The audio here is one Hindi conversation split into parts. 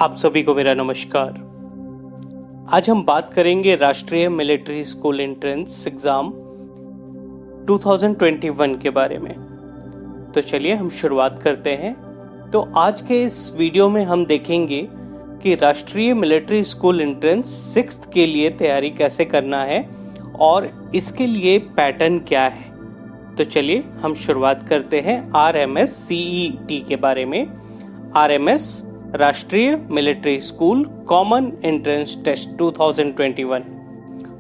आप सभी को मेरा नमस्कार। आज हम बात करेंगे राष्ट्रीय मिलिट्री स्कूल एंट्रेंस एग्जाम 2021 के बारे में। तो चलिए हम शुरुआत करते हैं। तो आज के इस वीडियो में हम देखेंगे कि राष्ट्रीय मिलिट्री स्कूल एंट्रेंस 6th के लिए तैयारी कैसे करना है और इसके लिए पैटर्न क्या है। तो चलिए हम शुरुआत करते हैं RMS CET के बारे में। RMS Rashtriya military school common entrance test 2021।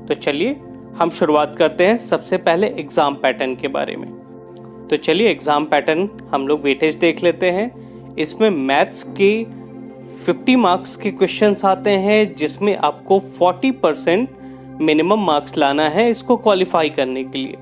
तो चलिए हम शुरुआत करते हैं सबसे पहले एग्जाम पैटर्न के बारे में। तो चलिए एग्जाम पैटर्न हम लोग वेटेज देख लेते हैं। इसमें मैथ्स के 50 मार्क्स के क्वेश्चंस आते हैं, जिसमें आपको 40% मिनिमम मार्क्स लाना है इसको क्वालिफाई करने के लिए।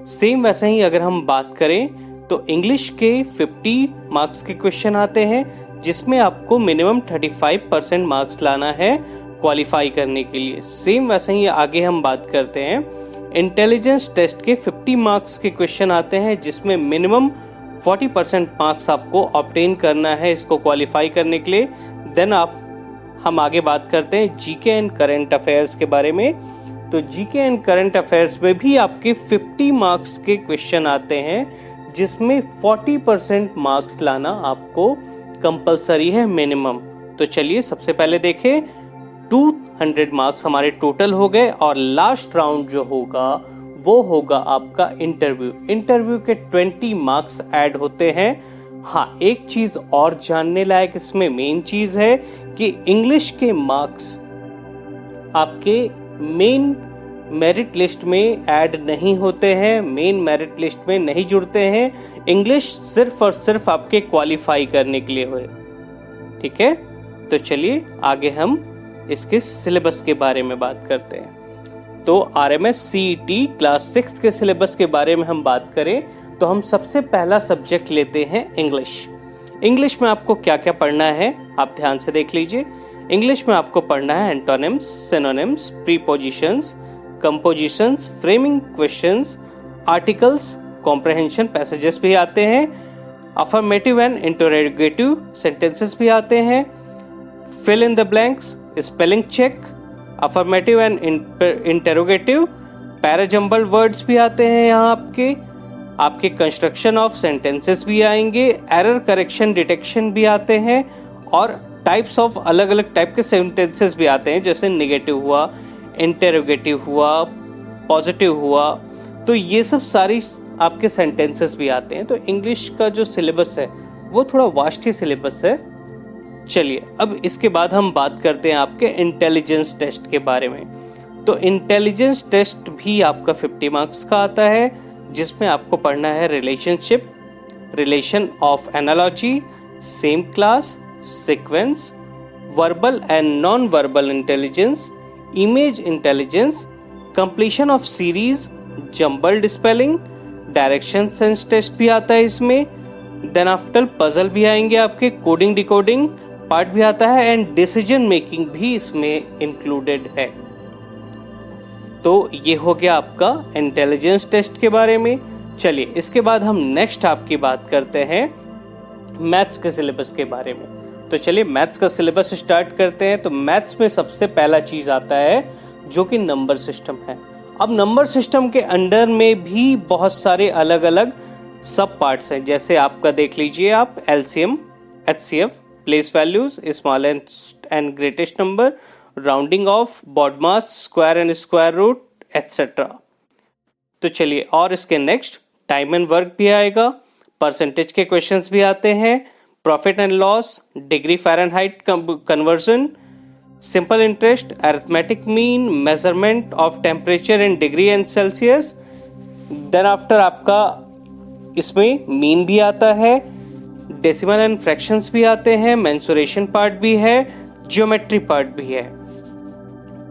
सेम वैसे ही अगर हम बात करें तो इंग्लिश के 50 मार्क्स के क्वेश्चन आते हैं, जिसमें आपको मिनिमम 35% मार्क्स लाना है क्वालिफाई करने के लिए। सेम वैसे ही आगे हम बात करते हैं इंटेलिजेंस टेस्ट के 50 मार्क्स के क्वेश्चन आते हैं, जिसमें मिनिमम 40% मार्क्स आपको ऑब्टेन करना है इसको क्वालिफाई करने के लिए। देन हम आगे बात करते हैं जीके एंड करंट अफेयर्स के बारे में। तो जीके एंड करंट अफेयर्स में भी आपके 50 मार्क्स के क्वेश्चन आते हैं, जिसमें 40% मार्क्स लाना आपको कंपलसरी है मिनिमम। तो चलिए सबसे पहले देखें, 200 मार्क्स हमारे टोटल हो गए और लास्ट राउंड जो होगा वो होगा आपका इंटरव्यू। इंटरव्यू के 20 मार्क्स ऐड होते हैं। हाँ, एक चीज और जानने लायक इसमें मेन चीज है कि इंग्लिश के मार्क्स आपके मेन मेरिट लिस्ट में ऐड नहीं होते हैं, मेन मेरिट लिस्ट में नहीं जुड़ते हैं। इंग्लिश सिर्फ और सिर्फ आपके क्वालिफाई करने के लिए हुए। ठीक है, तो चलिए आगे हम इसके सिलेबस के बारे में बात करते हैं। तो RMS CET क्लास 6 के सिलेबस के बारे में हम बात करें तो हम सबसे पहला सब्जेक्ट लेते हैं इंग्लिश। इंग्लिश में आपको क्या क्या पढ़ना है आप ध्यान से देख लीजिए। इंग्लिश में आपको पढ़ना है antonyms, synonyms, prepositions, compositions, framing questions, articles, comprehension passages भी आते हैं, अफर्मेटिव एंड इंटरोगेटिव सेंटेंसेस भी आते हैं, fill in the blanks, spelling check, affirmative and interrogative, parajumble words भी आते हैं। यहाँ आपके कंस्ट्रक्शन ऑफ सेंटेंसेस भी आएंगे, एरर करेक्शन डिटेक्शन भी आते हैं और टाइप्स ऑफ अलग अलग टाइप के सेंटेंसेस भी आते हैं, जैसे नेगेटिव हुआ, इंटरोगेटिव हुआ, पॉजिटिव हुआ। तो ये सब सारी आपके सेंटेंसेस भी आते हैं। तो इंग्लिश का जो सिलेबस है वो थोड़ा वास्ट ही सिलेबस है। चलिए अब इसके बाद हम बात करते हैं आपके इंटेलिजेंस टेस्ट के बारे में। तो इंटेलिजेंस टेस्ट भी आपका 50 मार्क्स का आता है, जिसमें आपको पढ़ना है relationship, relation of analogy, same class, sequence, verbal and non verbal intelligence, image intelligence, completion of series, jumbled spelling, direction sense test भी आता है इसमें। देन आफ्टर पजल भी आएंगे आपके, कोडिंग डिकोडिंग पार्ट भी आता है एंड डिसीजन मेकिंग भी इसमें इंक्लूडेड है। तो ये हो गया आपका इंटेलिजेंस टेस्ट के बारे में। चलिए इसके बाद हम नेक्स्ट आपकी बात करते हैं मैथ्स के सिलेबस के बारे में। तो चलिए मैथ्स का सिलेबस स्टार्ट करते हैं। तो मैथ्स में सबसे पहला चीज आता है जो कि नंबर सिस्टम है। अब नंबर सिस्टम के अंडर में भी बहुत सारे अलग अलग सब पार्ट्स हैं, जैसे आपका देख लीजिए आप LCM, HCF, place values, smallest and greatest number, rounding off, BODMAS, square and square root etcetera. तो चलिए और इसके नेक्स्ट टाइम एंड वर्क भी आएगा, परसेंटेज के क्वेश्चंस भी आते हैं, profit and loss, degree Fahrenheit conversion, simple interest, arithmetic mean, measurement of temperature in degree and Celsius. Then after आपका इसमें मीन भी आता है, डेसिमल एंड फ्रैक्शंस भी आते हैं, मेंसुरेशन पार्ट भी है, ज्योमेट्री पार्ट भी है।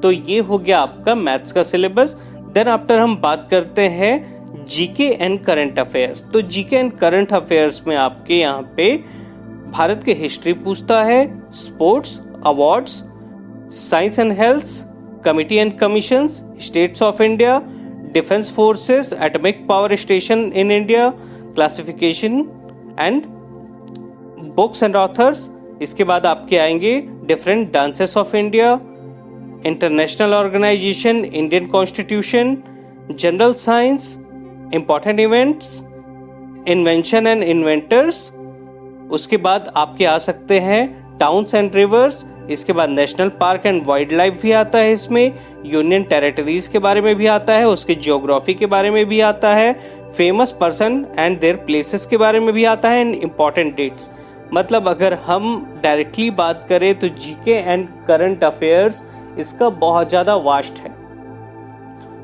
तो ये हो गया आपका मैथ्स का सिलेबस। देन आफ्टर हम बात करते हैं जीके एंड करंट अफेयर्स। तो जीके एंड करंट अफेयर्स में आपके यहाँ पे भारत के हिस्ट्री पूछता है, sports, awards, science and health, committee and commissions, states of India, defence forces, atomic power station in India, classification and books and authors, इसके बाद आपके आएंगे different dances of India, international organisation, Indian constitution, general science, important events, invention and inventors. उसके बाद आपके आ सकते हैं टाउन्स एंड रिवर्स। इसके बाद national park and wild life भी आता है इसमें, यूनियन टेरिटरीज के बारे में भी आता है, उसके ज्योग्राफी के बारे में भी आता है, famous person and their places के बारे में भी आता है, एंड इम्पॉर्टेंट डेट्स। मतलब अगर हम डायरेक्टली बात करें तो जीके एंड करंट अफेयर्स इसका बहुत ज़्यादा वास्ट है।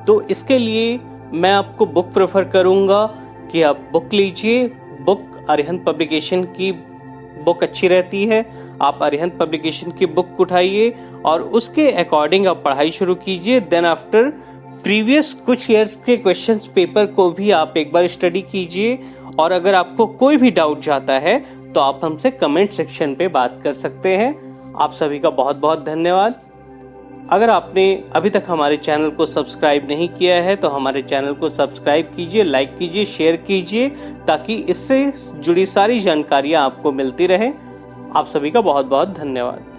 तो इसके लिए मैं आपको बुक प्रेफर करूँगा कि आप बुक लीजिए। बुक अरिहंत पब्लिकेशन की बुक अच्छी रहती है। आप अरिहंत पब्लिकेशन की बुक उठाइए और उसके अकॉर्डिंग आप पढ़ाई शुरू कीजिए। देन आफ्टर प्रीवियस कुछ ईयर्स के क्वेश्चंस पेपर को भी आप एक बार स्टडी कीजिए, और अगर आपको कोई भी डाउट जाता है तो आप हमसे कमेंट सेक्शन पे बात कर सकते हैं। आप सभी का बहुत बहुत धन्यवाद। अगर आपने अभी तक हमारे चैनल को सब्सक्राइब नहीं किया है तो हमारे चैनल को सब्सक्राइब कीजिए, लाइक कीजिए, शेयर कीजिए, ताकि इससे जुड़ी सारी जानकारियां आपको मिलती रहे। आप सभी का बहुत बहुत धन्यवाद।